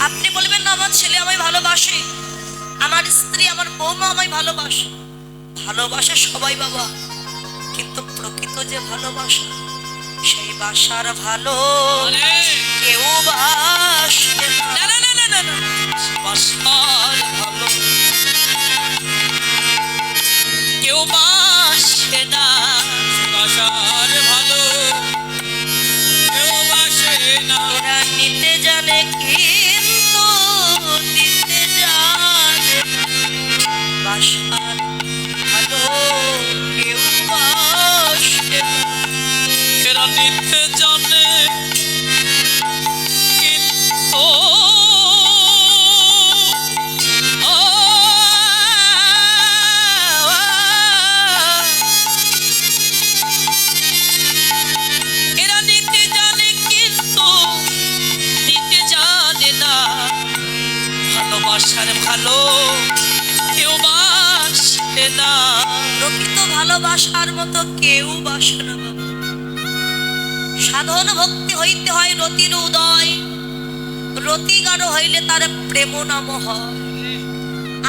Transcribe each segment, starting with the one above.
আপনি বলবেন না আমার ছেলে আমায় ভালোবাসে, আমার স্ত্রী আমার বৌমা আমায় ভালোবাসে। ভালোবাসে সবাই বাবা, কিন্তু প্রকৃত যে ভালোবাসা, সেই বাসার ভালো কেউ বাসে না। না না না না না, বাসার ভালো কেউ বাসে না, বাসার ভালো কেউ বাসে না। এরা নিতে জানে কিন্তু দিতে জানে না। বাসার ভালো কেউ বাসে না। এরা নিতে জানে কিন্তু এরা নিতে জানে কিন্তু দিতে জানে না। ভালোবাসার ভালো কেউ বাসে না। প্রকৃত ভালোবাসার মতো কেউ বাসে না বাবা। সাধন ভক্তি হইতে হয় রতির উদয়, রতি গাঢ় হইলে তার প্রেম নাম হয়।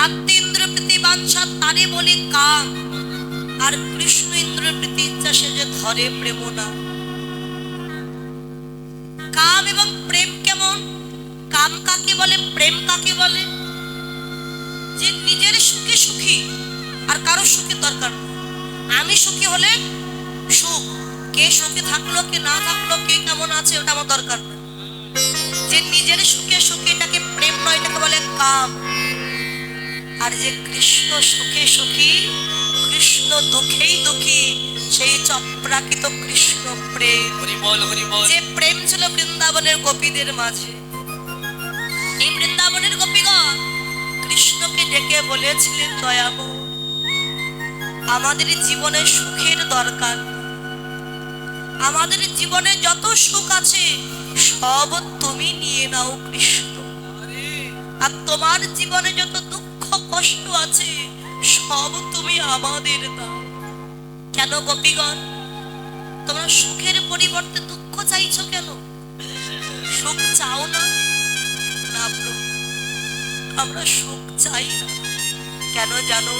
আত্মীন্দ্র প্রীতি বাঞ্ছা তারে বলি কাম, আর কৃষ্ণ ইন্দ্র প্রীতি ইচ্ছা সে যে ধরে প্রেম না। কাম এবং প্রেম কেমন? কাম কাকে বলে, প্রেম কাকে বলে? যে নিজের সুখে সুখী, আর কারো সুখের দরকার নেই। আমি সুখী হলে সুখ, কে সুখে থাকলো কে না থাকলো কে কেমন আছে ওটা আমার দরকার নেই। যে নিজের সুখে সুখী, এটাকে প্রেম নয়, এটাকে বলে কাম। আর যে কৃষ্ণ সুখে সুখী, কৃষ্ণ দুঃখেই দুঃখী, সেই চপ্রাকৃত কৃষ্ণ প্রেম। হরি বল হরি বল। যে প্রেম ছিল বৃন্দাবনের গোপীদের মাঝে। এই বৃন্দাবনের গোপীগণ কৃষ্ণকে ডেকে বলেছিলেন, দয়াময় আমাদের জীবনে সুখের দরকার, আমাদের জীবনে যত সুখ আছে সব তুমি নিয়ে নাও কৃষ্ণ। আর তোমার জীবনে যত দুঃখ কষ্ট আছে সব তুমি আমাদের দাও। কেন গোপীগণ তোমরা সুখের পরিবর্তে দুঃখ চাইছো কেন? সুখ চাও না? না প্রভু, আমরা সুখ চাই না। কেন জানো?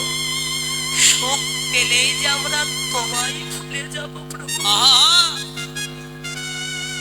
সুখ পেলেই যে আমরা তোমায় ভুলে যাব প্রভু। আহা